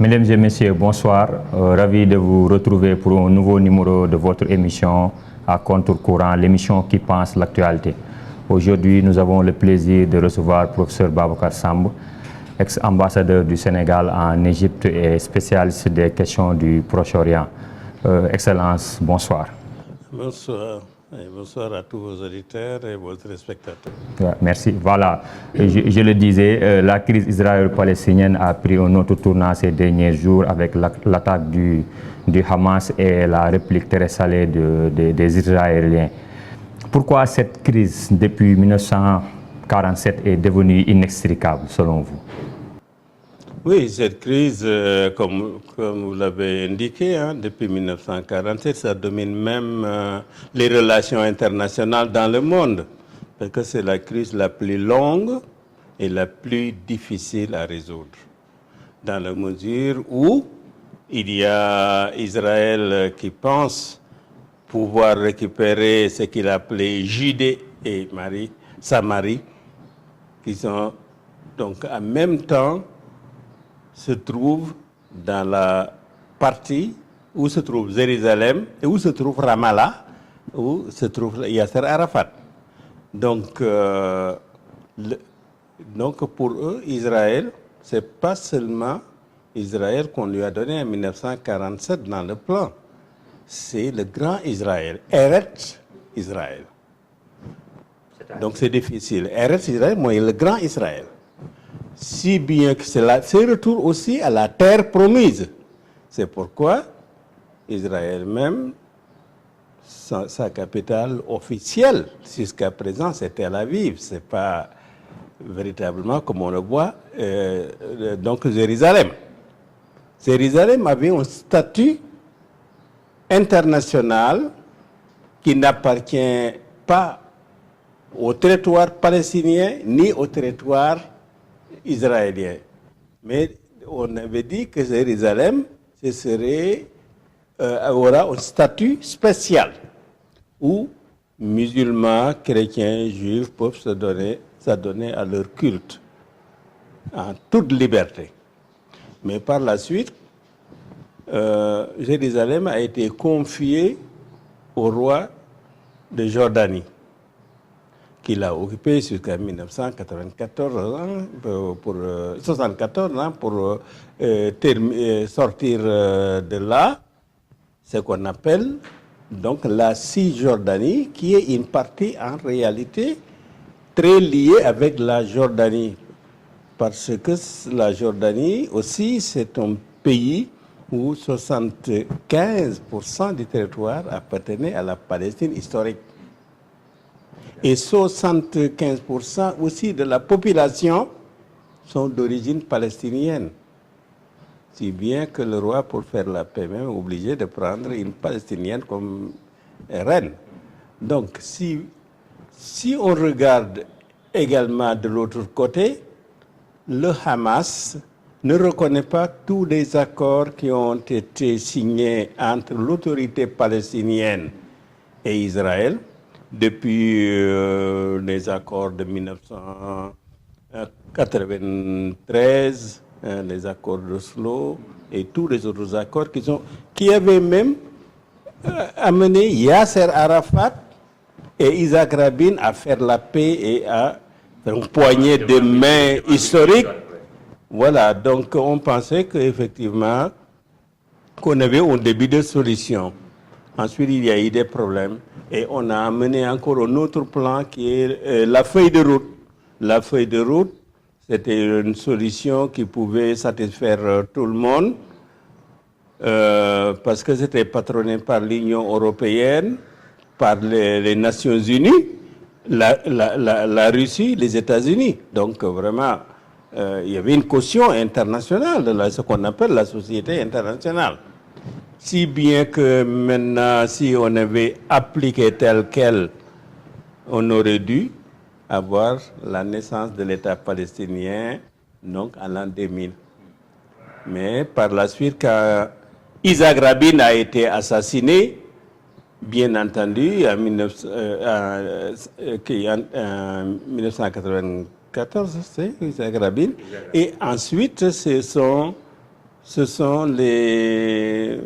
Mesdames et messieurs, bonsoir. Ravi de vous retrouver pour un nouveau numéro de votre émission à contour courant, l'émission qui pense l'actualité. Aujourd'hui, nous avons le plaisir de recevoir le professeur Babacar Samb, ex-ambassadeur du Sénégal en Égypte et spécialiste des questions du Proche-Orient. Excellence, bonsoir. Bonsoir. Et bonsoir à tous vos auditeurs et vos téléspectateurs. Merci. Voilà, je le disais, la crise israélo-palestinienne a pris un autre tournant ces derniers jours avec l'attaque du Hamas et la réplique très salée des Israéliens. Pourquoi cette crise depuis 1947 est devenue inextricable selon vous? Oui, cette crise, comme vous l'avez indiqué, depuis 1947, ça domine même les relations internationales dans le monde, parce que c'est la crise la plus longue et la plus difficile à résoudre, dans la mesure où il y a Israël qui pense pouvoir récupérer ce qu'il appelait Judée et Samarie, qui sont donc en même temps se trouve dans la partie où se trouve Jérusalem et où se trouve Ramallah, où se trouve Yasser Arafat. Donc pour eux, Israël, c'est pas seulement Israël qu'on lui a donné en 1947 dans le plan. C'est le grand Israël, Eretz Israël. Donc c'est difficile. Eretz Israël, moi, le grand Israël. Si bien que c'est retour aussi à la terre promise. C'est pourquoi Israël même, sa capitale officielle jusqu'à présent, c'est Tel Aviv. Ce n'est pas véritablement comme on le voit, donc Jérusalem. Jérusalem avait un statut international qui n'appartient pas au territoire palestinien ni au territoire israélien. Mais on avait dit que Jérusalem aura un statut spécial où musulmans, chrétiens, juifs peuvent s'adonner à leur culte en toute liberté. Mais par la suite, Jérusalem a été confiée au roi de Jordanie, qui l'a occupé jusqu'à 1994, pour 74 pour sortir de là, ce qu'on appelle donc la Cisjordanie, qui est une partie en réalité très liée avec la Jordanie, parce que la Jordanie aussi c'est un pays où 75% du territoire appartenait à la Palestine historique. Et 75% aussi de la population sont d'origine palestinienne. Si bien que le roi, pour faire la paix, même est obligé de prendre une palestinienne comme reine. Donc, si on regarde également de l'autre côté, le Hamas ne reconnaît pas tous les accords qui ont été signés entre l'autorité palestinienne et Israël depuis les accords de 1993, les accords d'Oslo et tous les autres accords qui avaient même amené Yasser Arafat et Isaac Rabin à faire la paix et à faire une poignée de main historique. Voilà, donc on pensait qu'effectivement, qu'on avait un début de solution. Ensuite, il y a eu des problèmes et on a amené encore un autre plan qui est la feuille de route. La feuille de route, c'était une solution qui pouvait satisfaire tout le monde parce que c'était patronné par l'Union européenne, par les Nations Unies, la Russie, les États-Unis. Donc vraiment, il y avait une caution internationale de ce qu'on appelle la société internationale. Si bien que maintenant, si on avait appliqué tel quel, on aurait dû avoir la naissance de l'État palestinien, donc en l'an 2000. Mais par la suite, quand Isaac Rabin a été assassiné, bien entendu, en 1994, c'est Isaac Rabin, et ensuite, ce sont ce sont le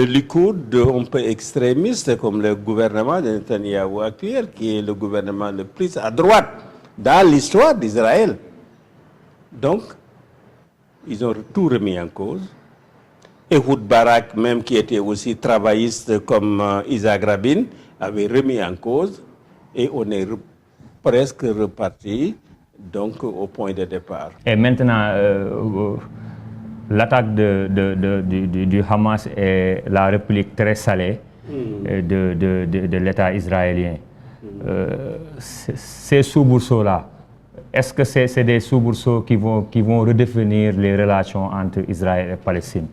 Likoud, un peu extrémiste, comme le gouvernement de Netanyahou actuel, qui est le gouvernement le plus à droite dans l'histoire d'Israël. Donc, ils ont tout remis en cause. Ehud Barak, même qui était aussi travailliste comme Isaac Rabin, avait remis en cause et on est presque reparti donc au point de départ. Et maintenant, l'attaque du Hamas et la réplique très salée de l'État israélien, ces soubresauts-là, est-ce que c'est des soubresauts qui vont redéfinir les relations entre Israël et Palestine?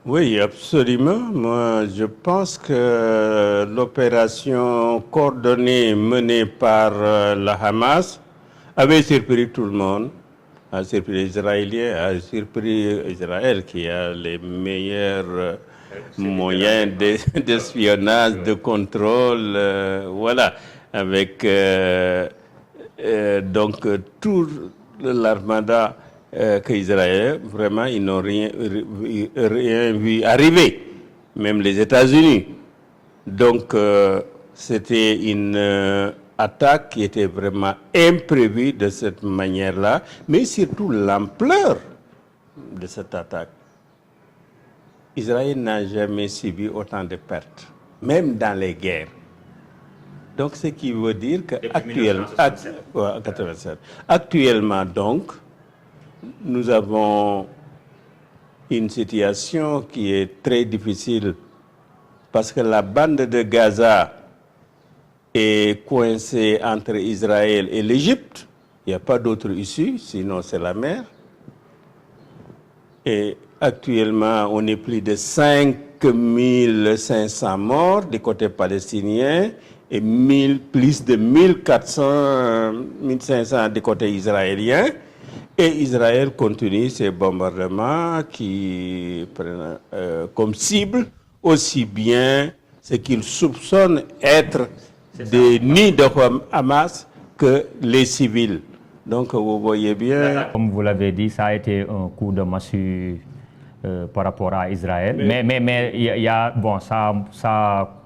Oui, absolument. Moi, je pense que l'opération coordonnée menée par le Hamas avait surpris tout le monde, a surpris les Israéliens, a surpris Israël qui a les meilleurs moyens d'espionnage, de contrôle, voilà, avec donc tout l'armada qu'Israël, vraiment, ils n'ont rien vu arriver, même les États-Unis. Donc, c'était une attaque qui était vraiment imprévue de cette manière-là, mais surtout l'ampleur de cette attaque. Israël n'a jamais subi autant de pertes, même dans les guerres. Donc, ce qui veut dire qu'actuellement, donc, nous avons une situation qui est très difficile parce que la bande de Gaza est coincée entre Israël et l'Égypte. Il n'y a pas d'autre issue, sinon c'est la mer. Et actuellement, on est plus de 5500 morts du côté palestinien et plus de 1500 du côté israélien. Et Israël continue ses bombardements qui prennent comme cible aussi bien ce qu'ils soupçonnent être des nids de Hamas que les civils. Donc vous voyez bien... Comme vous l'avez dit, ça a été un coup de massue par rapport à Israël. Mais il y a, bon,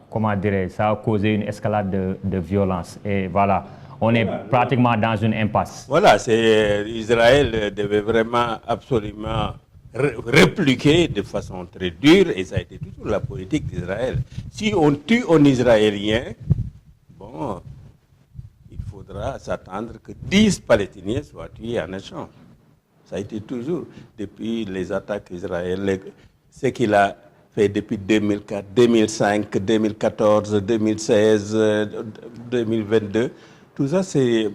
comment dirais, ça a causé une escalade de violence. Et voilà. On est pratiquement dans une impasse. Voilà, Israël devait vraiment absolument répliquer de façon très dure et ça a été toujours la politique d'Israël. Si on tue un Israélien, bon, il faudra s'attendre que 10 Palestiniens soient tués en échange. Ça a été toujours, depuis les attaques israéliennes, ce qu'il a fait depuis 2004, 2005, 2014, 2016, 2022. Tout ça, c'est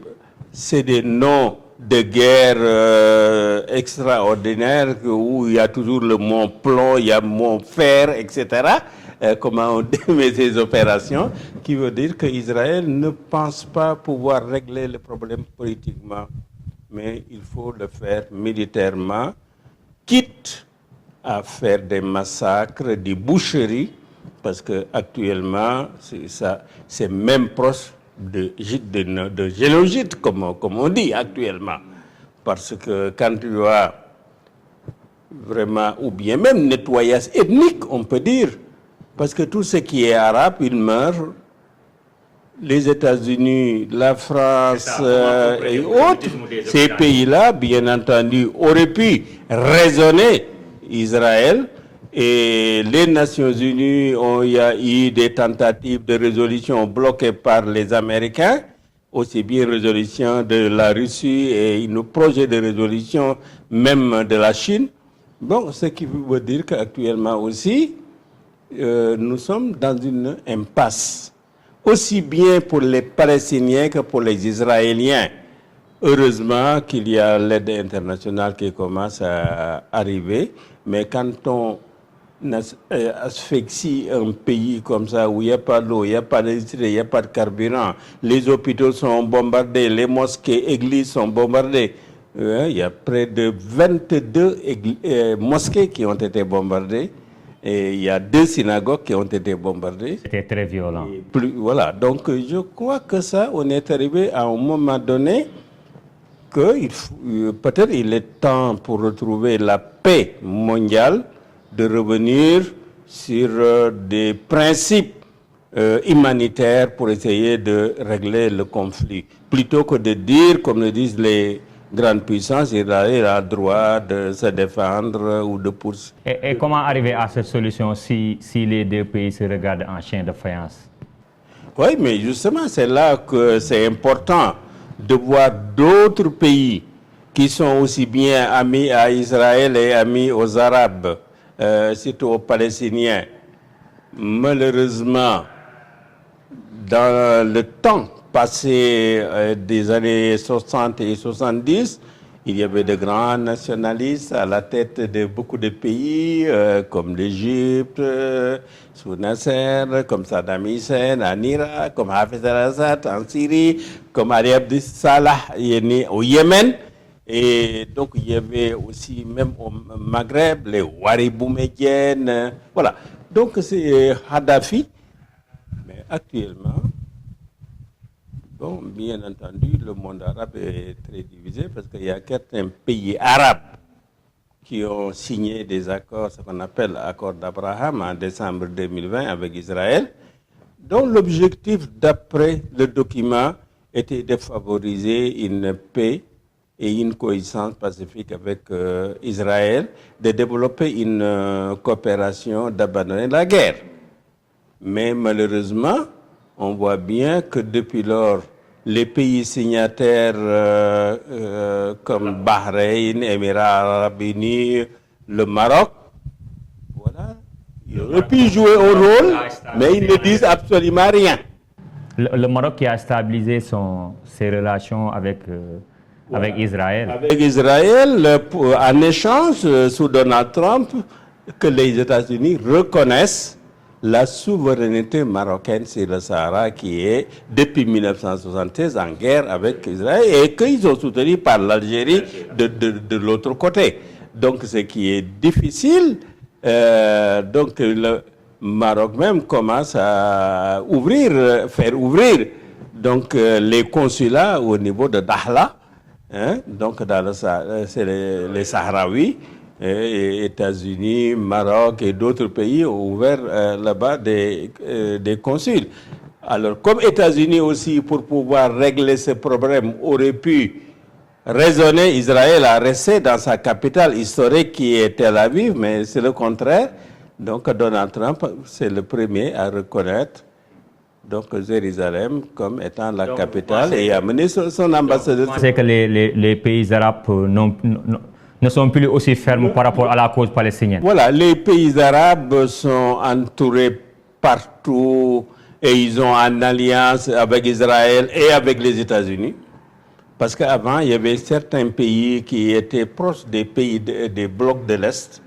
des noms de guerre extraordinaires où il y a toujours le mot plomb, il y a le mot fer, etc. Comment on met ces opérations, qui veut dire qu'Israël ne pense pas pouvoir régler le problème politiquement, mais il faut le faire militairement, quitte à faire des massacres, des boucheries, parce qu'actuellement, c'est même proche de génocide, comme on dit actuellement. Parce que quand tu as vraiment, ou bien même nettoyage ethnique, on peut dire, parce que tout ce qui est arabe, il meurt. Les États-Unis, la France et autres, ces pays-là, bien entendu, auraient pu raisonner Israël. Et les Nations Unies, il y a eu des tentatives de résolution bloquées par les Américains, aussi bien résolution de la Russie et un projet de résolution même de la Chine. Bon, ce qui veut dire qu'actuellement aussi, nous sommes dans une impasse, aussi bien pour les Palestiniens que pour les Israéliens. Heureusement qu'il y a l'aide internationale qui commence à arriver, mais quand on asphyxie un pays comme ça où il n'y a pas d'eau, il n'y a pas d'électricité, il n'y a pas de carburant, les hôpitaux sont bombardés, les mosquées, églises sont bombardées. Il y a près de 22 mosquées qui ont été bombardées et il y a 2 synagogues qui ont été bombardées. C'était très violent. Voilà, donc je crois que ça, on est arrivé à un moment donné que peut-être il est temps pour retrouver la paix mondiale de revenir sur des principes humanitaires pour essayer de régler le conflit. Plutôt que de dire, comme le disent les grandes puissances, Israël a le droit de se défendre ou de poursuivre. Et comment arriver à cette solution si les deux pays se regardent en chien de faïence? Oui, mais justement, c'est là que c'est important de voir d'autres pays qui sont aussi bien amis à Israël et amis aux Arabes, surtout aux Palestiniens. Malheureusement, dans le temps passé des années 60 et 70, il y avait de grands nationalistes à la tête de beaucoup de pays, comme l'Égypte, sous Nasser, comme Saddam Hussein en Irak, comme Hafez al-Assad en Syrie, comme Ali Abdel Salah au Yémen. Et donc, il y avait aussi, même au Maghreb, les Ouari-Boumediennes. Voilà. Donc, c'est Kadhafi. Mais actuellement, bon, bien entendu, le monde arabe est très divisé parce qu'il y a certains pays arabes qui ont signé des accords, ce qu'on appelle l'accord d'Abraham en décembre 2020 avec Israël, dont l'objectif, d'après le document, était de favoriser une paix et une coexistence pacifique avec Israël, de développer une coopération, d'abandonner la guerre. Mais malheureusement, on voit bien que depuis lors, les pays signataires comme Bahreïn, Émirats arabes unis, le Maroc, voilà, ils auraient pu jouer un rôle, mais ils ne disent absolument rien. Le Maroc qui a stabilisé ses relations avec Israël. Avec Israël, en échange, sous Donald Trump, que les États-Unis reconnaissent la souveraineté marocaine sur le Sahara qui est, depuis 1976, en guerre avec Israël et qu'ils ont soutenu par l'Algérie de l'autre côté. Donc, ce qui est difficile, donc le Maroc même commence à faire ouvrir donc, les consulats au niveau de Dakhla, hein, donc c'est les Sahraouis. États-Unis, Maroc et d'autres pays ont ouvert là-bas des consuls. Alors, comme États-Unis aussi, pour pouvoir régler ce problème, auraient pu raisonner Israël à rester dans sa capitale historique qui est Tel Aviv, mais c'est le contraire. Donc, Donald Trump, c'est le premier à reconnaître donc, Jérusalem comme étant la capitale et a mené son ambassadeur. C'est que les pays arabes ne sont plus aussi fermes par rapport à la cause palestinienne. Voilà, les pays arabes sont entourés partout et ils ont en alliance avec Israël et avec les États-Unis. Parce qu'avant, il y avait certains pays qui étaient proches des pays des blocs de l'Est.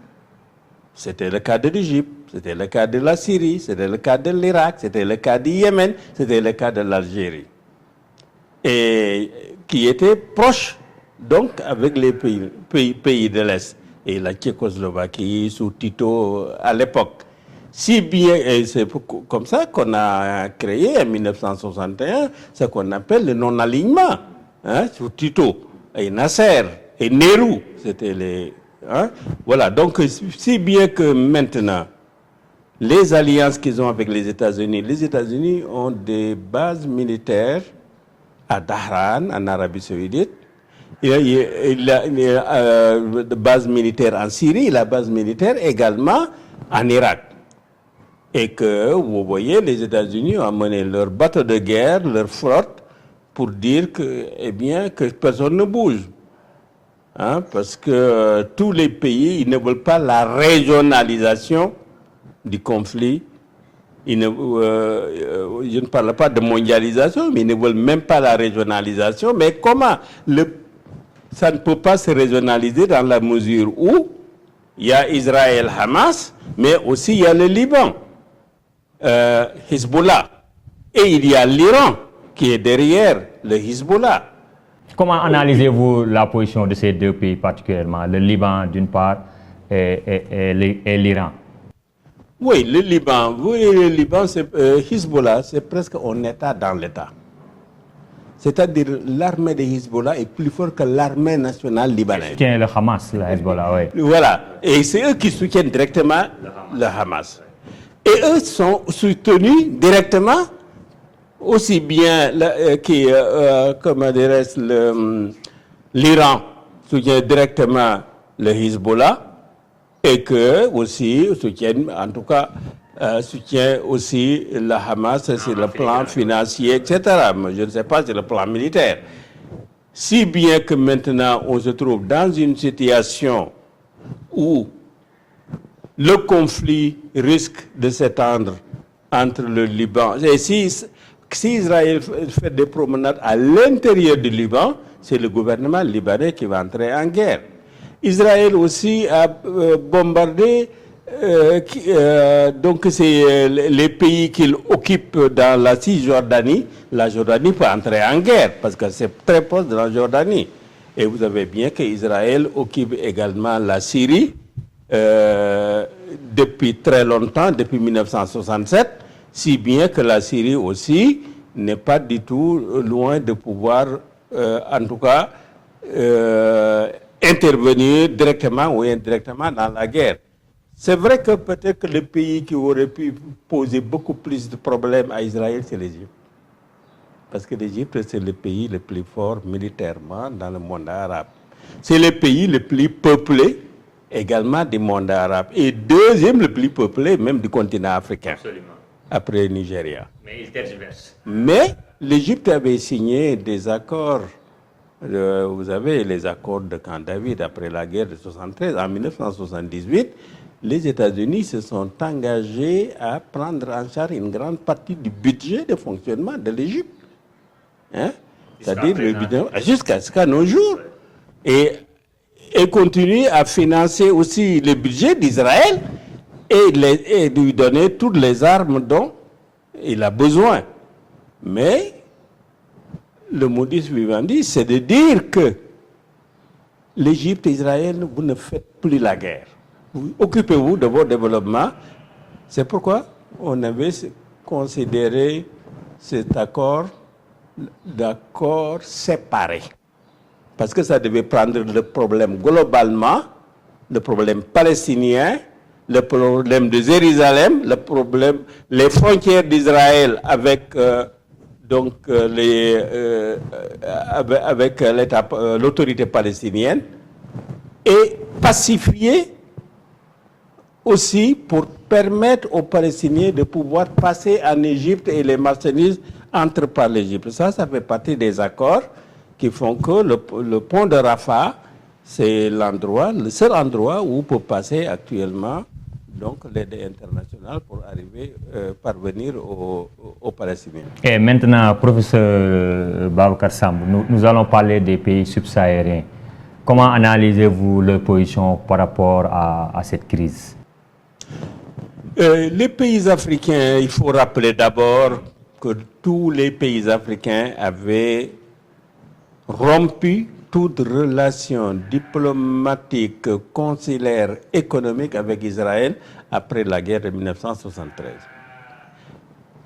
C'était le cas de l'Égypte, c'était le cas de la Syrie, c'était le cas de l'Irak, c'était le cas du Yémen, c'était le cas de l'Algérie. Et qui étaient proches donc avec les pays de l'Est et la Tchécoslovaquie sous Tito à l'époque. Si bien, et c'est comme ça qu'on a créé en 1961 ce qu'on appelle le non-alignement, hein, sous Tito et Nasser et Nehru, c'était les... Hein, voilà, donc si bien que maintenant, les alliances qu'ils ont avec les États-Unis ont des bases militaires à Dahran, en Arabie Saoudite. Il a une base militaire en Syrie, la base militaire également en Irak. Et que, vous voyez, les États-Unis ont amené leur bateau de guerre, leur flotte, pour dire que, eh bien, que personne ne bouge. Hein, parce que tous les pays, ils ne veulent pas la régionalisation du conflit. Je ne parle pas de mondialisation, mais ils ne veulent même pas la régionalisation. Mais comment ça ne peut pas se régionaliser dans la mesure où il y a Israël, Hamas, mais aussi il y a le Liban, Hezbollah. Et il y a l'Iran qui est derrière le Hezbollah. Comment analysez-vous la position de ces deux pays particulièrement, le Liban d'une part et l'Iran? Oui, le Liban, c'est Hezbollah, c'est presque un État dans l'État. C'est-à-dire l'armée de Hezbollah est plus forte que l'armée nationale libanaise. Tiens, le Hamas, le Hezbollah, oui. Voilà. Et c'est eux qui soutiennent directement le Hamas. Et eux sont soutenus directement, aussi bien comment dirais-je, l'Iran soutient directement le Hezbollah, et que aussi soutiennent, en tout cas, soutient aussi le Hamas sur le plan financier, etc. Mais je ne sais pas sur le plan militaire. Si bien que maintenant on se trouve dans une situation où le conflit risque de s'étendre entre le Liban. Et si Israël fait des promenades à l'intérieur du Liban, c'est le gouvernement libanais qui va entrer en guerre. Israël aussi a bombardé, donc c'est les pays qu'il occupe dans la Cisjordanie. La Jordanie peut entrer en guerre parce que c'est très proche de la Jordanie. Et vous savez bien qu'Israël occupe également la Syrie depuis très longtemps, depuis 1967, si bien que la Syrie aussi n'est pas du tout loin de pouvoir, en tout cas, intervenir directement ou indirectement dans la guerre. C'est vrai que peut-être que le pays qui aurait pu poser beaucoup plus de problèmes à Israël, c'est l'Égypte. Parce que l'Égypte, c'est le pays le plus fort militairement dans le monde arabe. C'est le pays le plus peuplé également du monde arabe. Et deuxième le plus peuplé même du continent africain. Absolument. Après le Nigeria. Mais il tergiverse. Mais l'Égypte avait signé des accords. Vous avez les accords de Camp David après la guerre de 1973. En 1978, les États-Unis se sont engagés à prendre en charge une grande partie du budget de fonctionnement de l'Égypte. Hein? C'est-à-dire le budget jusqu'à nos jours. Et continuer à financer aussi le budget d'Israël et lui donner toutes les armes dont il a besoin. Mais le modus vivendi, c'est de dire que l'Égypte et Israël, vous ne faites plus la guerre. Occupez-vous de vos développements. C'est pourquoi on avait considéré cet accord d'accord séparé. Parce que ça devait prendre le problème globalement, le problème palestinien, le problème de Jérusalem, le problème, les frontières d'Israël avec avec l'autorité palestinienne, et pacifier aussi pour permettre aux Palestiniens de pouvoir passer en Égypte et les marchandises entrent par l'Égypte. Ça fait partie des accords qui font que le pont de Rafah, c'est le seul endroit où peut passer actuellement donc l'aide internationale pour parvenir aux Palestiniens. Et maintenant, professeur Babacar Samb, nous allons parler des pays subsahariens. Comment analysez-vous leur position par rapport à cette crise? Les pays africains, il faut rappeler d'abord que tous les pays africains avaient rompu toute relation diplomatique, consulaire, économique avec Israël après la guerre de 1973.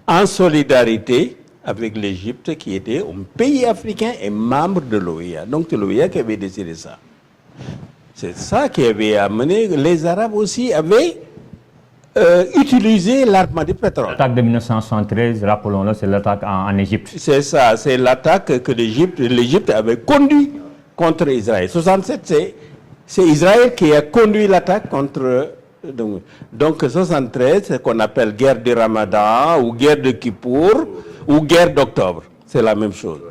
En solidarité avec l'Égypte qui était un pays africain et membre de l'OEA. Donc c'est l'OEA qui avait décidé ça. C'est ça qui avait amené, les Arabes aussi avaient utilisé l'arme du pétrole. L'attaque de 1973, rappelons-le, c'est l'attaque en Égypte. C'est ça, c'est l'attaque que l'Égypte avait conduite contre Israël. 67, c'est Israël qui a conduit l'attaque contre... Donc 73, c'est ce qu'on appelle guerre du Ramadan, ou guerre de Kippour, ou guerre d'octobre. C'est la même chose.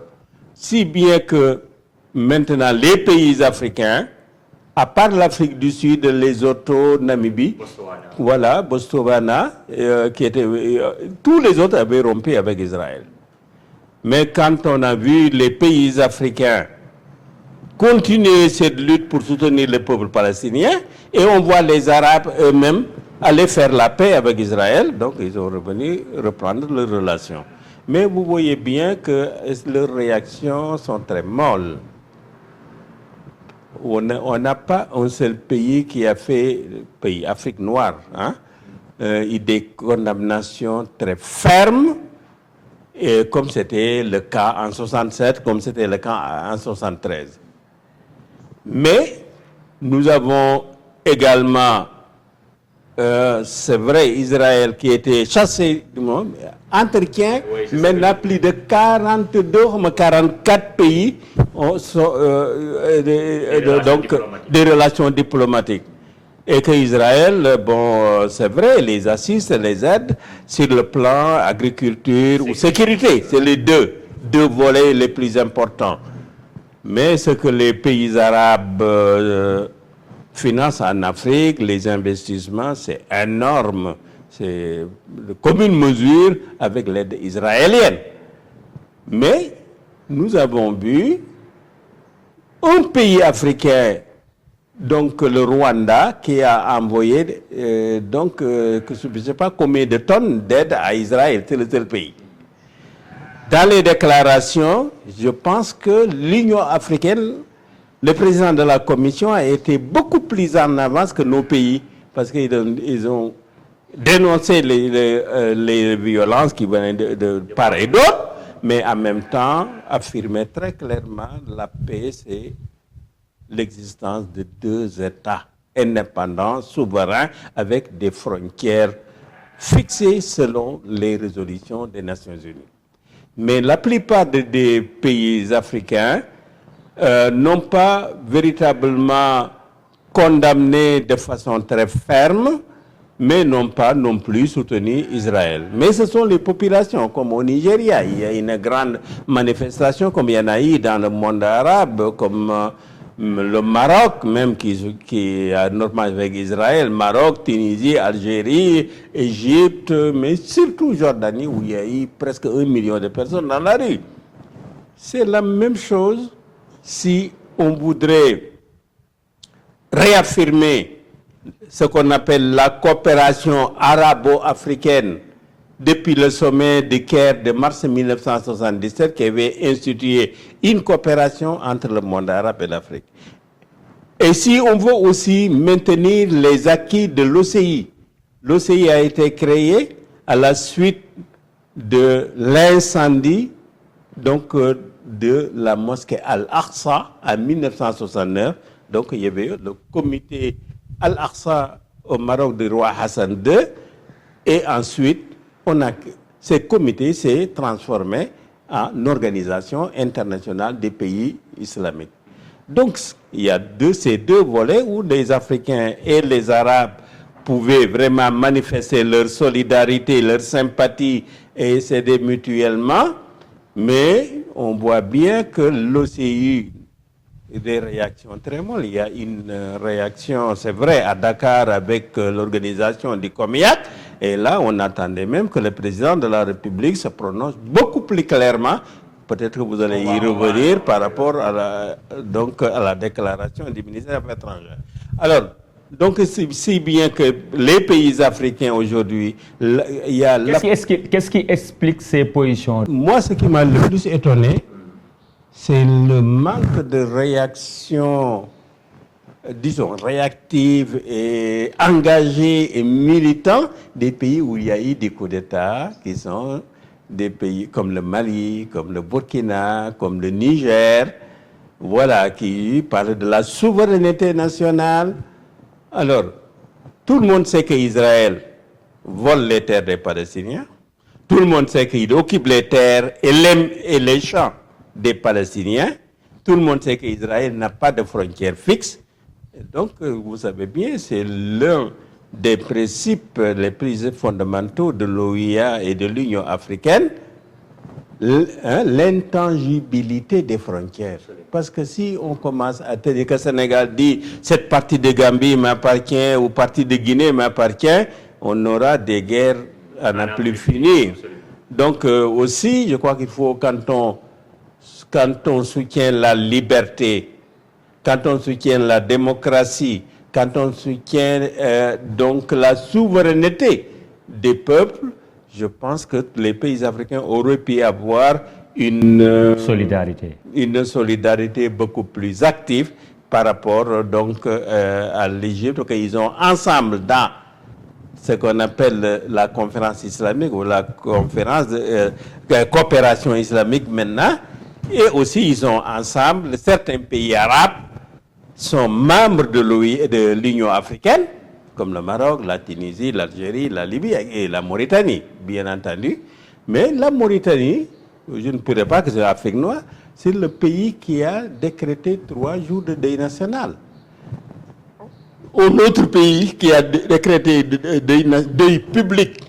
Si bien que maintenant, les pays africains, à part l'Afrique du Sud, Lesotho, Namibie, voilà, Botswana, tous les autres avaient rompu avec Israël. Mais quand on a vu les pays africains continuer cette lutte pour soutenir le peuple palestinien, et on voit les Arabes eux-mêmes aller faire la paix avec Israël, donc ils sont revenus reprendre leurs relations. Mais vous voyez bien que leurs réactions sont très molles. On n'a pas un seul pays qui a fait, pays Afrique noire, des condamnations très fermes et comme c'était le cas en 67, comme c'était le cas en 73. Mais nous avons également, c'est vrai, Israël qui était chassé du monde, entretient maintenant plus de 42 ou 44 pays des relations diplomatiques. Et que Israël, bon, c'est vrai, les assiste, les aide sur le plan agriculture ou sécurité. C'est les deux volets les plus importants. Mais ce que les pays arabes financent en Afrique, les investissements, c'est énorme. C'est de commune mesure avec l'aide israélienne. Mais nous avons vu un pays africain, donc le Rwanda, qui a envoyé je ne sais pas combien de tonnes d'aide à Israël, c'est le seul pays. Dans les déclarations, je pense que l'Union africaine, le président de la Commission a été beaucoup plus en avance que nos pays, parce qu'ils ont dénoncé les violences qui venaient de part et d'autre, mais en même temps affirmé très clairement la paix, c'est l'existence de deux États indépendants, souverains, avec des frontières fixées selon les résolutions des Nations Unies. Mais la plupart des pays africains n'ont pas véritablement condamné de façon très ferme, mais n'ont pas non plus soutenu Israël. Mais ce sont les populations, comme au Nigeria, il y a une grande manifestation, comme il y en a eu dans le monde arabe, comme le Maroc, même qui a normalement avec Israël, Maroc, Tunisie, Algérie, Égypte, mais surtout Jordanie, où il y a eu presque 1 million de personnes dans la rue. C'est la même chose si on voudrait réaffirmer ce qu'on appelle la coopération arabo-africaine depuis le sommet de Caire de mars 1977 qui avait institué une coopération entre le monde arabe et l'Afrique. Et si on veut aussi maintenir les acquis de l'OCI, l'OCI a été créé à la suite de l'incendie de la mosquée Al-Aqsa en 1969. Donc il y avait le comité Al-Aqsa au Maroc du roi Hassan II et ensuite ce comité s'est transformé en organisation internationale des pays islamiques. Donc, il y a ces deux volets où les Africains et les Arabes pouvaient vraiment manifester leur solidarité, leur sympathie et s'aider mutuellement. Mais on voit bien que l'OCI des réactions très molles. Il y a une réaction, c'est vrai, à Dakar avec l'organisation du COMIAC. Et là, on attendait même que le président de la République se prononce beaucoup plus clairement. Peut-être que vous allez y revenir par rapport à la déclaration du ministère des Affaires étrangères. Alors, donc, si bien que les pays africains aujourd'hui, il y a... Qu'est-ce qui explique ces positions? Moi, ce qui m'a le plus étonné, c'est le manque de réaction, disons, réactive et engagée et militant des pays où il y a eu des coups d'État, qui sont des pays comme le Mali, comme le Burkina, comme le Niger, voilà, qui parlent de la souveraineté nationale. Alors, tout le monde sait qu'Israël vole les terres des Palestiniens. Tout le monde sait qu'il occupe les terres et les champs des Palestiniens. Tout le monde sait qu'Israël n'a pas de frontières fixes. Et donc, vous savez bien, c'est l'un des principes les plus fondamentaux de l'OIA et de l'Union africaine, l'intangibilité des frontières. Parce que si on commence à te dire que le Sénégal dit cette partie de Gambie m'appartient ou partie de Guinée m'appartient, on aura des guerres à n'en plus finir. Donc aussi, je crois qu'il faut, quand on soutient la liberté, quand on soutient la démocratie, quand on soutient donc la souveraineté des peuples, je pense que les pays africains auraient pu avoir une solidarité beaucoup plus active par rapport donc à l'Égypte, qu'ils ont ensemble dans ce qu'on appelle la conférence islamique ou la conférence de coopération islamique maintenant. Et aussi, ils ont ensemble, certains pays arabes sont membres de l'Union africaine, comme le Maroc, la Tunisie, l'Algérie, la Libye et la Mauritanie, bien entendu. Mais la Mauritanie, je ne pourrais pas que c'est l'Afrique noire, c'est le pays qui a décrété 3 jours de deuil national. Un autre pays qui a décrété deuil public,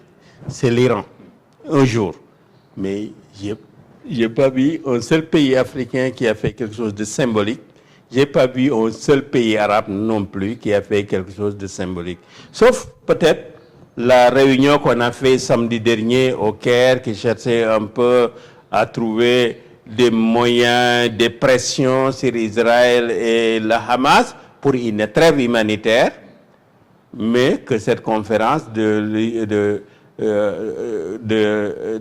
c'est l'Iran, un jour. Mais je n'ai pas vu un seul pays africain qui a fait quelque chose de symbolique. Je n'ai pas vu un seul pays arabe non plus qui a fait quelque chose de symbolique. Sauf peut-être la réunion qu'on a fait samedi dernier au Caire, qui cherchait un peu à trouver des moyens de pression sur Israël et le Hamas pour une trêve humanitaire, mais que cette conférence de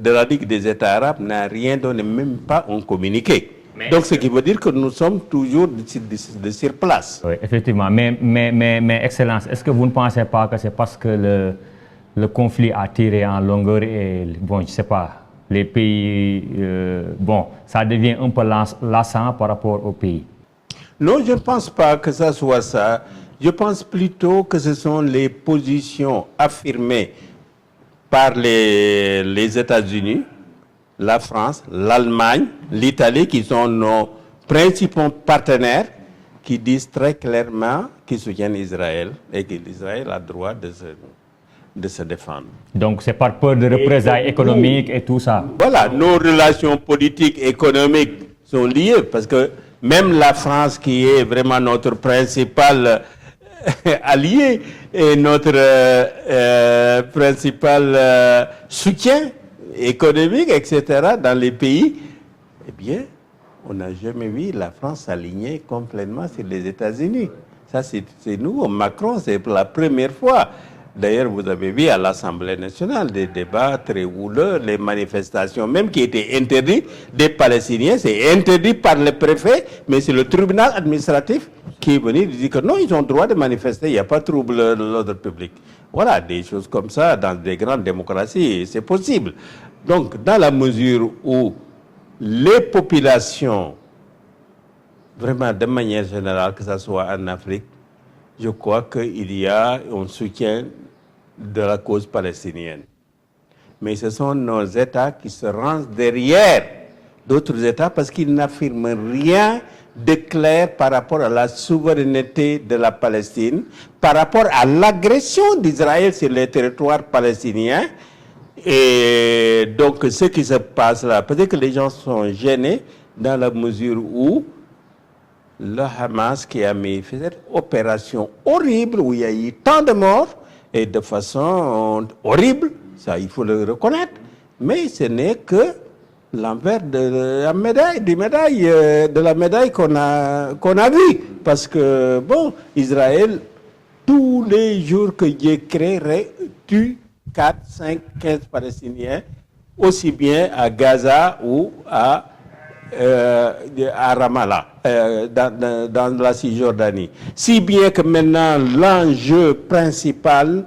la Ligue des États arabes n'a rien donné, même pas un communiqué. Donc, ce qui veut dire que nous sommes toujours sur place. Oui, effectivement. Mais Excellence, est-ce que vous ne pensez pas que c'est parce que le conflit a tiré en longueur et, bon, je ne sais pas, les pays, bon, ça devient un peu lassant par rapport aux pays? Non, je ne pense pas que ça soit ça. Je pense plutôt que ce sont les positions affirmées par les États-Unis, la France, l'Allemagne, l'Italie, qui sont nos principaux partenaires, qui disent très clairement qu'ils soutiennent Israël et que l'Israël a le droit de se défendre. Donc c'est par peur de représailles économiques et tout ça? Voilà, nos relations politiques et économiques sont liées, parce que même la France, qui est vraiment notre principal allié et notre principal soutien économique, etc., dans les pays, eh bien, on n'a jamais vu la France s'aligner complètement sur les États-Unis. Ça, c'est nous, Macron, c'est pour la première fois. D'ailleurs, vous avez vu à l'Assemblée nationale des débats très houleux, les manifestations, même qui étaient interdites des Palestiniens, c'est interdit par le préfet, mais c'est le tribunal administratif qui est venu dire que non, ils ont le droit de manifester, il n'y a pas de trouble de l'ordre public. Voilà, des choses comme ça, dans des grandes démocraties, c'est possible. Donc, dans la mesure où les populations, vraiment de manière générale, que ce soit en Afrique, je crois qu'il y a un soutien de la cause palestinienne. Mais ce sont nos États qui se rangent derrière d'autres États parce qu'ils n'affirment rien de clair par rapport à la souveraineté de la Palestine, par rapport à l'agression d'Israël sur les territoires palestiniens. Et donc, ce qui se passe là, peut-être que les gens sont gênés dans la mesure où le Hamas qui a mis cette opération horrible où il y a eu tant de morts et de façon horrible, ça il faut le reconnaître, mais ce n'est que l'envers de la médaille qu'on a vu, parce que bon, Israël, tous les jours que Dieu crée, tue 4, 5, 15 Palestiniens, aussi bien à Gaza ou à Ramallah, dans la Cisjordanie. Si bien que maintenant, l'enjeu principal,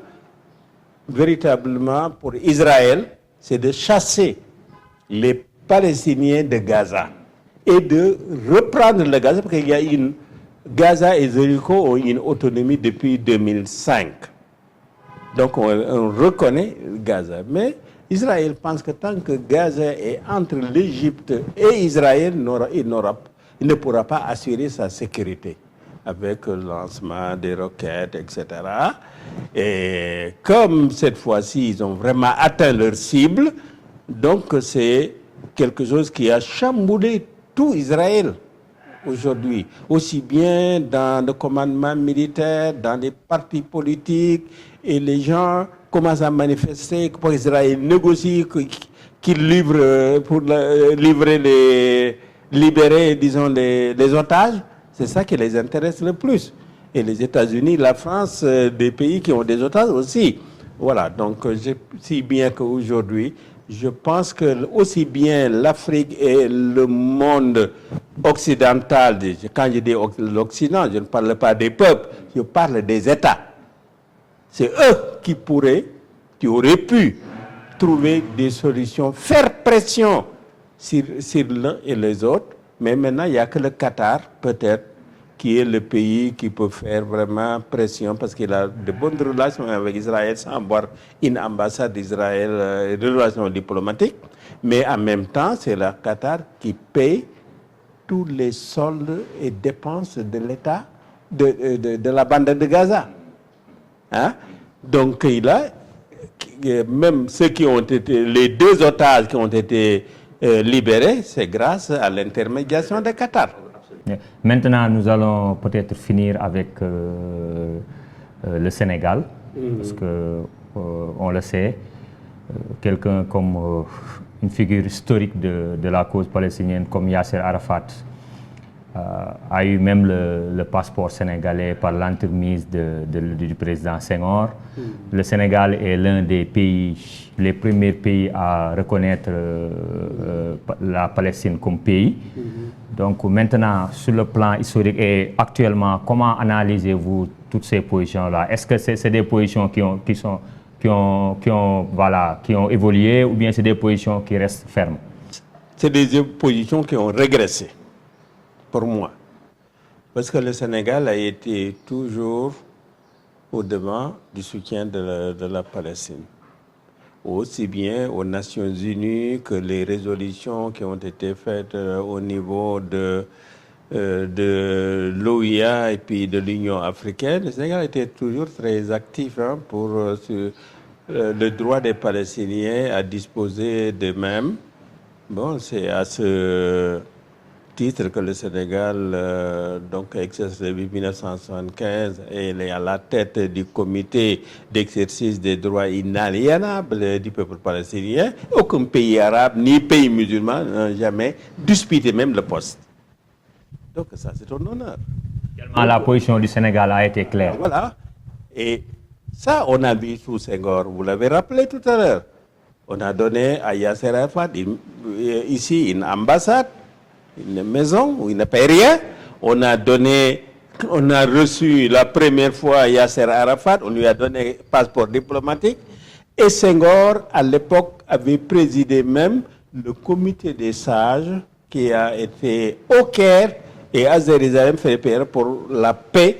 véritablement, pour Israël, c'est de chasser les Palestiniens de Gaza et de reprendre le Gaza, parce qu'il y a Gaza et Jéricho ont une autonomie depuis 2005. Donc on reconnaît Gaza. Mais Israël pense que tant que Gaza est entre l'Égypte et Israël, il ne pourra pas assurer sa sécurité avec le lancement des roquettes, etc. Et comme cette fois-ci, ils ont vraiment atteint leur cible, donc c'est quelque chose qui a chamboulé tout Israël aujourd'hui, aussi bien dans le commandement militaire, dans les partis politiques, et les gens commencent à manifester pour Israël négocie, qu'il livre pour libérer, disons, les otages. C'est ça qui les intéresse le plus. Et les États-Unis, la France, des pays qui ont des otages aussi. Voilà, donc si bien qu'aujourd'hui, je pense que aussi bien l'Afrique et le monde occidental, quand je dis l'Occident, je ne parle pas des peuples, je parle des États. C'est eux qui pourraient qui auraient pu trouver des solutions, faire pression sur l'un et les autres. Mais maintenant, il n'y a que le Qatar, peut-être, qui est le pays qui peut faire vraiment pression parce qu'il a de bonnes relations avec Israël sans avoir une ambassade d'Israël, des relations diplomatiques. Mais en même temps, c'est le Qatar qui paye tous les soldes et dépenses de l'État de la bande de Gaza. Hein? Donc, il a, même ceux qui ont été, les 2 otages qui ont été libérés, c'est grâce à l'intermédiation de Qatar. Maintenant, nous allons peut-être finir avec le Sénégal, parce que on le sait, quelqu'un comme une figure historique de la cause palestinienne comme Yasser Arafat a eu même le passeport sénégalais par l'entremise du président Senghor. Le Sénégal est l'un des pays, les premiers pays à reconnaître la Palestine comme pays. Donc maintenant, sur le plan historique et actuellement, comment analysez-vous toutes ces positions-là? Est-ce que c'est des positions qui ont évolué ou bien c'est des positions qui restent fermes? C'est des positions qui ont régressé, pour moi. Parce que le Sénégal a été toujours au devant du soutien de la Palestine. Aussi bien aux Nations Unies que les résolutions qui ont été faites au niveau de l'OIA et puis de l'Union africaine. Le Sénégal était toujours très actif pour le droit des Palestiniens à disposer d'eux-mêmes. Bon, c'est à ce titre que le Sénégal donc exerce depuis 1975 et il est à la tête du comité d'exercice des droits inaliénables du peuple palestinien. Aucun pays arabe ni pays musulman n'a jamais disputé même le poste. Donc ça, c'est un honneur. La position du Sénégal a été claire. Voilà. Et ça, on a vu sous Senghor, vous l'avez rappelé tout à l'heure. On a donné à Yasser Arafat ici une ambassade, une maison où il n'a pas rien. On a reçu la première fois Yasser Arafat, on lui a donné passeport diplomatique. Et Senghor, à l'époque, avait présidé même le comité des sages qui a été au Caire et à Jérusalem pour la paix,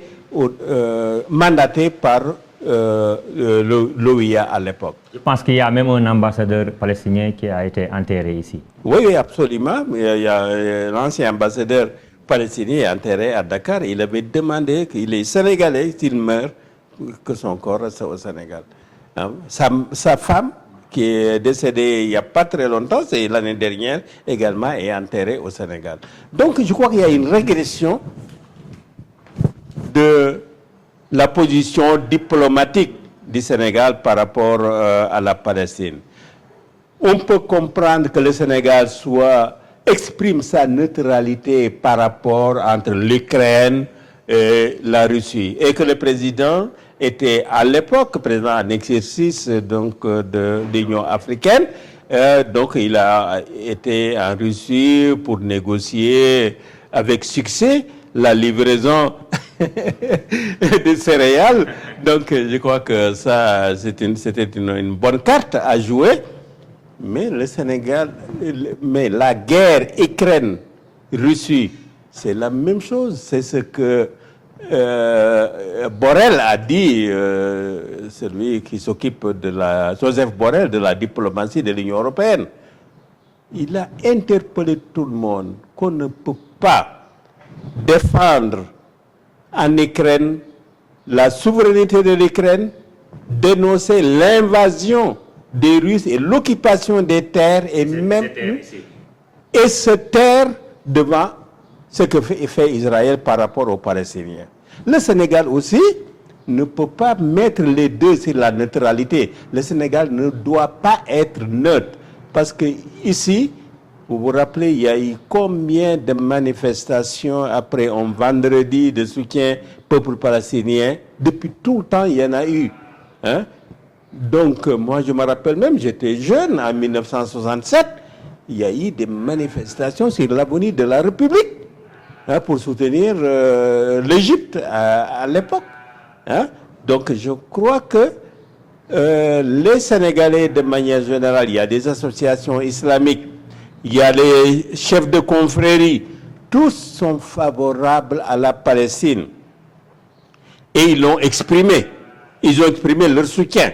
mandaté par l'OIA à l'époque. Je pense qu'il y a même un ambassadeur palestinien qui a été enterré ici. Oui, absolument. Il y a l'ancien ambassadeur palestinien enterré à Dakar. Il avait demandé qu'il est sénégalais, s'il meurt, que son corps reste au Sénégal. Sa femme, qui est décédée il n'y a pas très longtemps, c'est l'année dernière, également est enterrée au Sénégal. Donc je crois qu'il y a une régression de la position diplomatique du Sénégal par rapport à la Palestine. On peut comprendre que le Sénégal exprime sa neutralité par rapport entre l'Ukraine et la Russie. Et que le président était à l'époque président en exercice donc, de l'Union africaine. Donc il a été en Russie pour négocier avec succès la livraison de céréales. Donc je crois que ça, c'était une bonne carte à jouer. Mais le Sénégal, mais la guerre Ukraine-Russie, c'est la même chose. C'est ce que Borrell a dit, celui qui s'occupe Joseph Borrell, de la diplomatie de l'Union européenne. Il a interpellé tout le monde qu'on ne peut pas défendre en Ukraine la souveraineté de l'Ukraine, dénoncer l'invasion des Russes et l'occupation des terres et même et se taire devant ce que fait Israël par rapport aux Palestiniens. Le Sénégal aussi ne peut pas mettre les deux sur la neutralité. Le Sénégal ne doit pas être neutre parce que ici, vous vous rappelez, il y a eu combien de manifestations après un vendredi de soutien au peuple palestinien? Depuis tout le temps, il y en a eu. Hein? Donc, moi, je me rappelle même, j'étais jeune en 1967, il y a eu des manifestations sur l'avenue de la République pour soutenir l'Égypte à l'époque. Hein? Donc, je crois que les Sénégalais, de manière générale, il y a des associations islamiques, il y a les chefs de confrérie, tous sont favorables à la Palestine. Et ils l'ont exprimé. Ils ont exprimé leur soutien.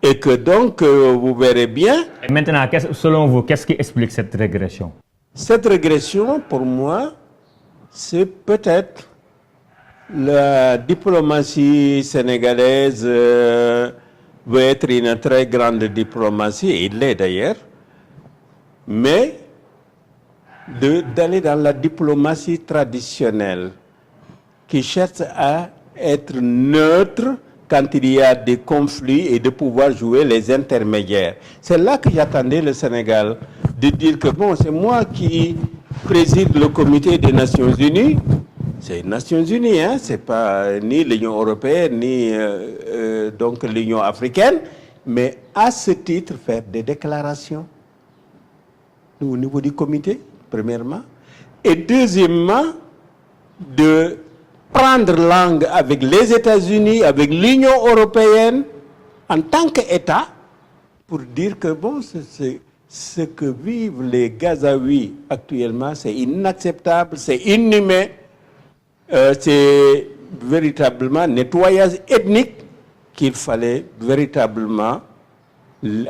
Et que donc, vous verrez bien... Et maintenant, selon vous, qu'est-ce qui explique cette régression? Cette régression, pour moi, c'est peut-être la diplomatie sénégalaise veut être une très grande diplomatie, et il l'est d'ailleurs, mais d'aller dans la diplomatie traditionnelle qui cherche à être neutre quand il y a des conflits et de pouvoir jouer les intermédiaires. C'est là que j'attendais le Sénégal, de dire que bon, c'est moi qui préside le comité des Nations Unies. C'est les Nations Unies, hein? C'est pas ni l'Union européenne, ni donc l'Union africaine, mais à ce titre, faire des déclarations au niveau du comité, premièrement, et deuxièmement, de prendre langue avec les États-Unis, avec l'Union européenne, en tant qu'État, pour dire que bon, ce que vivent les Gazaouis actuellement, c'est inacceptable, c'est inhumain, c'est véritablement nettoyage ethnique qu'il fallait véritablement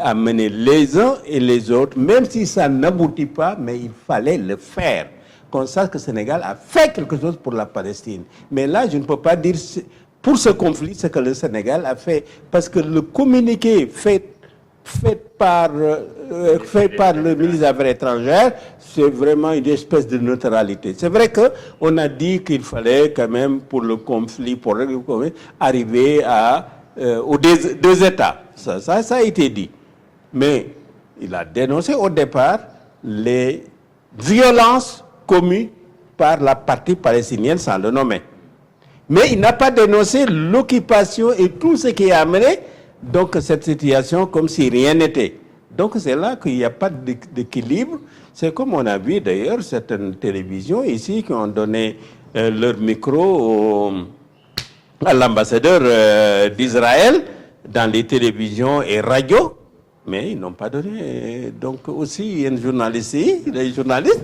amener les uns et les autres, même si ça n'aboutit pas, mais il fallait le faire. Qu'on sache que le Sénégal a fait quelque chose pour la Palestine. Mais là, je ne peux pas dire pour ce conflit ce que le Sénégal a fait, parce que le communiqué fait par le ministre des Affaires étrangères, c'est vraiment une espèce de neutralité. C'est vrai qu'on a dit qu'il fallait quand même, pour le conflit, pour arriver aux deux États. Ça a été dit. Mais il a dénoncé au départ les violences commis par la partie palestinienne sans le nommer. Mais il n'a pas dénoncé l'occupation et tout ce qui a amené donc cette situation comme si rien n'était. Donc c'est là qu'il n'y a pas d'équilibre. C'est comme on a vu d'ailleurs certaines télévisions ici qui ont donné leur micro à l'ambassadeur d'Israël dans les télévisions et radios. Mais ils n'ont pas donné. Donc aussi, les journalistes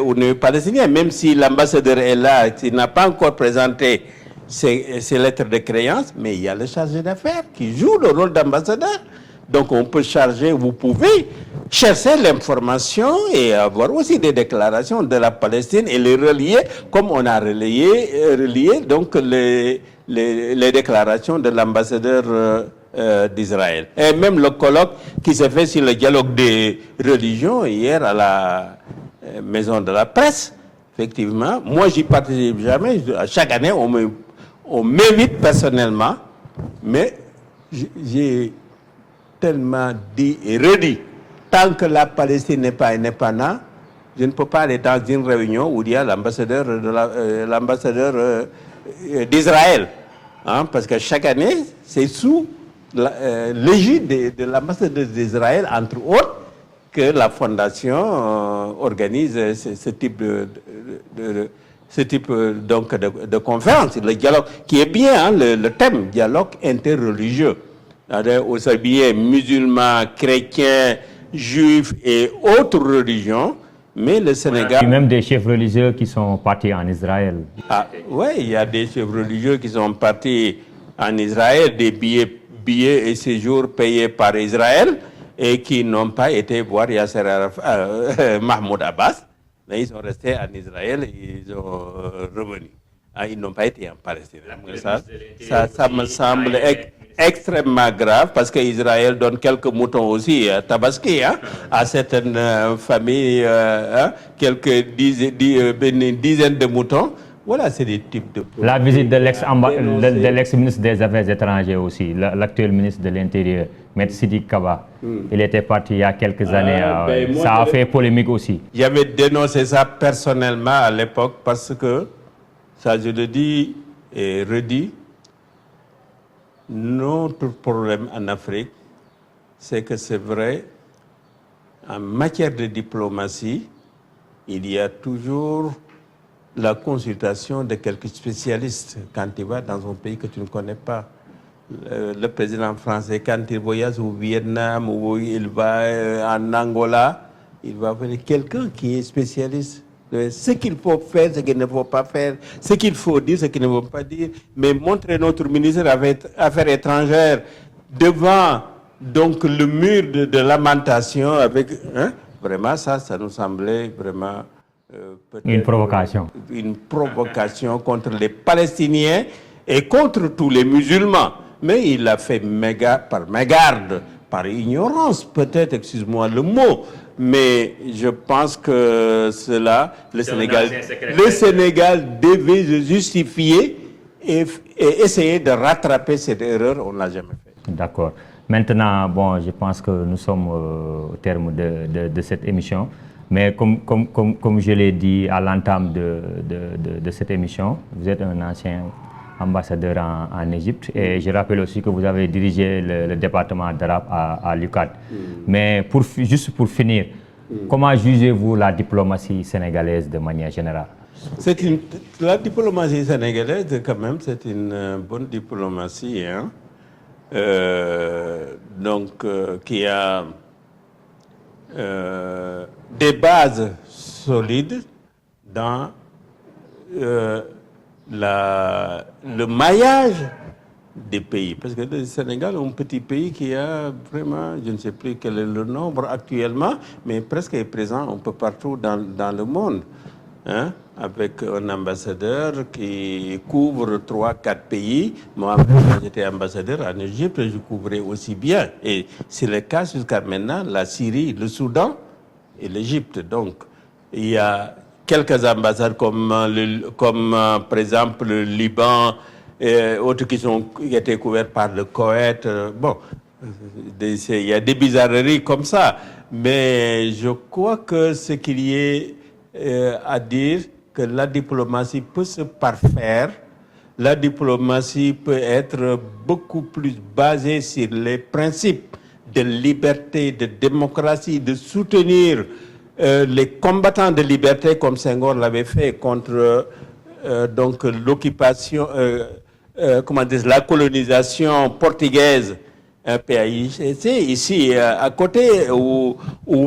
ou les Palestiniens, même si l'ambassadeur est là, il n'a pas encore présenté ses lettres de créance, mais il y a le chargé d'affaires qui joue le rôle d'ambassadeur. Donc on peut charger, vous pouvez chercher l'information et avoir aussi des déclarations de la Palestine et les relier, comme on a relié donc les déclarations de l'ambassadeur d'Israël. Et même le colloque qui s'est fait sur le dialogue des religions hier à la maison de la presse, effectivement, moi j'y participe jamais, chaque année on m'invite personnellement, mais j'ai tellement dit et redit, tant que la Palestine n'est pas indépendante, je ne peux pas aller dans une réunion où il y a l'ambassadeur d'Israël, hein, parce que chaque année c'est sous l'égide de l'ambassadeur d'Israël, entre autres, que la fondation organise ce type de conférence, le dialogue, qui est bien, hein, le thème, dialogue interreligieux. Aussi bien musulmans, chrétiens, juifs et autres religions, mais le Sénégal... Il y a même des chefs religieux qui sont partis en Israël. Ah, oui, il y a des chefs religieux qui sont partis en Israël, des billets et séjours payés par Israël et qui n'ont pas été voir Yasser Mahmoud Abbas, mais ils sont restés en Israël et ils sont revenus. Ah, ils n'ont pas été en Palestine. Ça me semble extrêmement grave parce qu'Israël donne quelques moutons aussi, tabaski, hein, à certaines familles, quelques dizaines de moutons. Voilà, c'est des types de... La visite de l'ex-ministre des Affaires étrangères aussi, l'actuel ministre de l'Intérieur, M. Sidi Kaba, il était parti il y a quelques années. Ça a fait polémique aussi. J'avais dénoncé ça personnellement à l'époque parce que, ça je le dis et redis, notre problème en Afrique, c'est que c'est vrai, en matière de diplomatie, il y a toujours la consultation de quelques spécialistes quand tu vas dans un pays que tu ne connais pas. le président français, quand il voyage au Vietnam ou il va en Angola, il va venir quelqu'un qui est spécialiste de ce qu'il faut faire, ce qu'il ne faut pas faire, ce qu'il faut dire, ce qu'il ne faut pas dire, mais montrer notre ministre des Affaires étrangères devant donc le mur de lamentation avec... Hein, vraiment, ça nous semblait vraiment... une provocation. Une provocation contre les Palestiniens et contre tous les musulmans. Mais il l'a fait par mégarde, par ignorance peut-être, excuse-moi le mot. Mais je pense que le Sénégal devait se justifier et essayer de rattraper cette erreur. On ne l'a jamais fait. D'accord. Maintenant, bon, je pense que nous sommes au terme de cette émission. Mais comme je l'ai dit à l'entame de cette émission, vous êtes un ancien ambassadeur en Égypte et je rappelle aussi que vous avez dirigé le département d'arabe à l'UCAD. Mais juste pour finir, comment jugez-vous la diplomatie sénégalaise de manière générale? La diplomatie sénégalaise, quand même, c'est une bonne diplomatie, hein? Qui a des bases solides dans le maillage des pays. Parce que le Sénégal est un petit pays qui a vraiment, je ne sais plus quel est le nombre actuellement, mais presque est présent un peu partout dans le monde. Hein, avec un ambassadeur qui couvre 3-4 pays. Moi, quand j'étais ambassadeur en Égypte, je couvrais aussi bien. Et c'est le cas jusqu'à maintenant, la Syrie, le Soudan et l'Égypte. Donc, il y a quelques ambassades comme par exemple le Liban et autres qui étaient couvertes par le Koweït. Bon, il y a des bizarreries comme ça. Mais je crois que ce qu'il y ait à dire que la diplomatie peut se parfaire, la diplomatie peut être beaucoup plus basée sur les principes de liberté, de démocratie, de soutenir les combattants de liberté comme Senghor l'avait fait contre donc l'occupation, la colonisation portugaise. Un pays ici à côté ou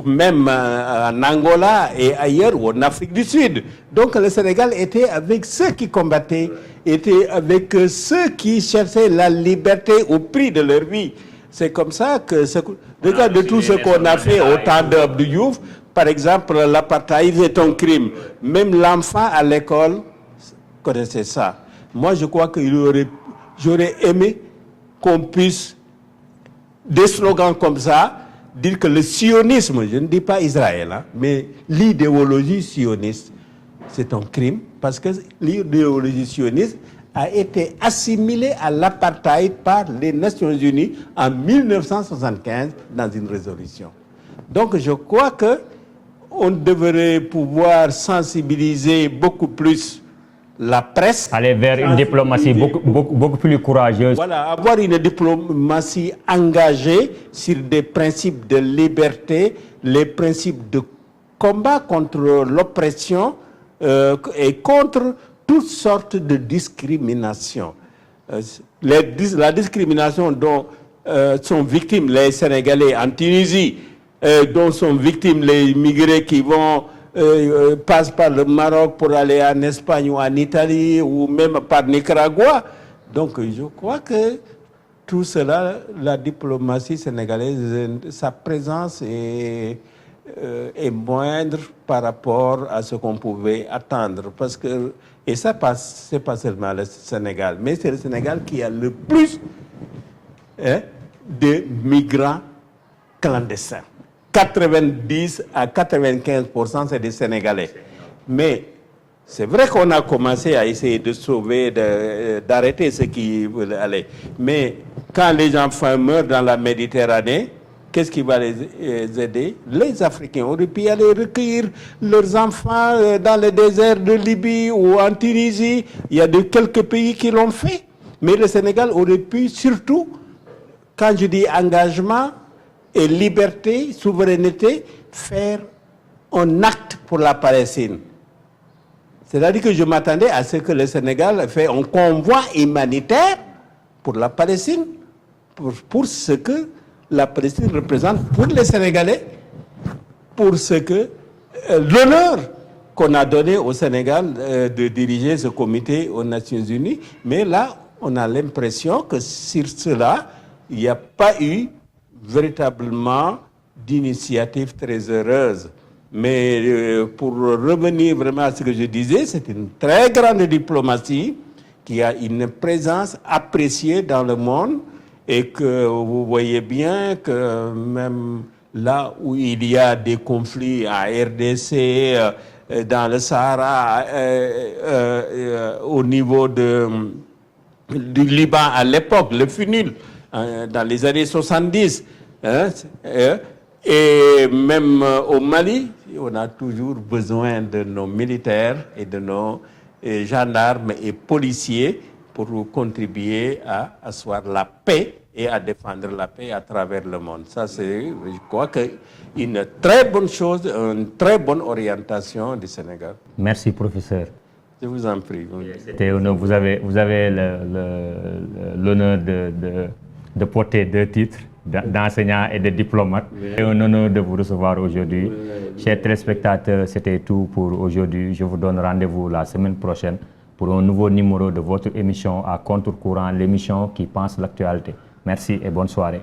même en Angola et ailleurs ou en Afrique du Sud. Donc le Sénégal était avec ceux qui combattaient, était avec ceux qui cherchaient la liberté au prix de leur vie. C'est comme ça que, regarde tout ce qu'on a fait au temps d'Abdou Diouf, par exemple l'apartheid est un crime. Même l'enfant à l'école connaissait ça. Moi je crois que j'aurais aimé qu'on puisse des slogans comme ça, dire que le sionisme, je ne dis pas Israël, hein, mais l'idéologie sioniste, c'est un crime parce que l'idéologie sioniste a été assimilée à l'apartheid par les Nations Unies en 1975 dans une résolution. Donc je crois qu'on devrait pouvoir sensibiliser beaucoup plus la presse. Aller vers une diplomatie beaucoup plus courageuse. Voilà, avoir une diplomatie engagée sur des principes de liberté, les principes de combat contre l'oppression et contre toutes sortes de discriminations. La discrimination dont sont victimes les Sénégalais en Tunisie, dont sont victimes les immigrés qui passent par le Maroc pour aller en Espagne ou en Italie ou même par Nicaragua. Donc je crois que tout cela, la diplomatie sénégalaise, sa présence est moindre par rapport à ce qu'on pouvait attendre. Parce que, et ça, c'est pas seulement le Sénégal, mais c'est le Sénégal qui a le plus de migrants clandestins. 90 à 95%, c'est des Sénégalais. Mais c'est vrai qu'on a commencé à essayer de sauver, d'arrêter ceux qui veulent aller. Mais quand les enfants meurent dans la Méditerranée, qu'est-ce qui va les aider? Les Africains auraient pu aller recueillir leurs enfants dans le désert de Libye ou en Tunisie. Il y a quelques pays qui l'ont fait. Mais le Sénégal aurait pu surtout, quand je dis engagement, et liberté, souveraineté, faire un acte pour la Palestine. C'est-à-dire que je m'attendais à ce que le Sénégal fait un convoi humanitaire pour la Palestine. pour ce que la Palestine représente pour les Sénégalais, pour ce que l'honneur qu'on a donné au Sénégal de diriger ce comité aux Nations Unies. Mais là, on a l'impression que sur cela, il n'y a pas eu véritablement d'initiative très heureuse. Mais pour revenir vraiment à ce que je disais, c'est une très grande diplomatie qui a une présence appréciée dans le monde et que vous voyez bien que même là où il y a des conflits à RDC, dans le Sahara, au niveau du Liban à l'époque, le FUNIL, dans les années 70, et même au Mali, on a toujours besoin de nos militaires et de nos gendarmes et policiers pour contribuer à asseoir la paix et à défendre la paix à travers le monde. Ça, c'est, je crois, une très bonne chose, une très bonne orientation du Sénégal. Merci, professeur. Je vous en prie. Vous avez l'honneur de porter 2 titres, d'enseignant et de diplomate. C'est un honneur de vous recevoir aujourd'hui. Chers téléspectateurs, c'était tout pour aujourd'hui. Je vous donne rendez-vous la semaine prochaine pour un nouveau numéro de votre émission à contre-courant, l'émission qui pense l'actualité. Merci et bonne soirée.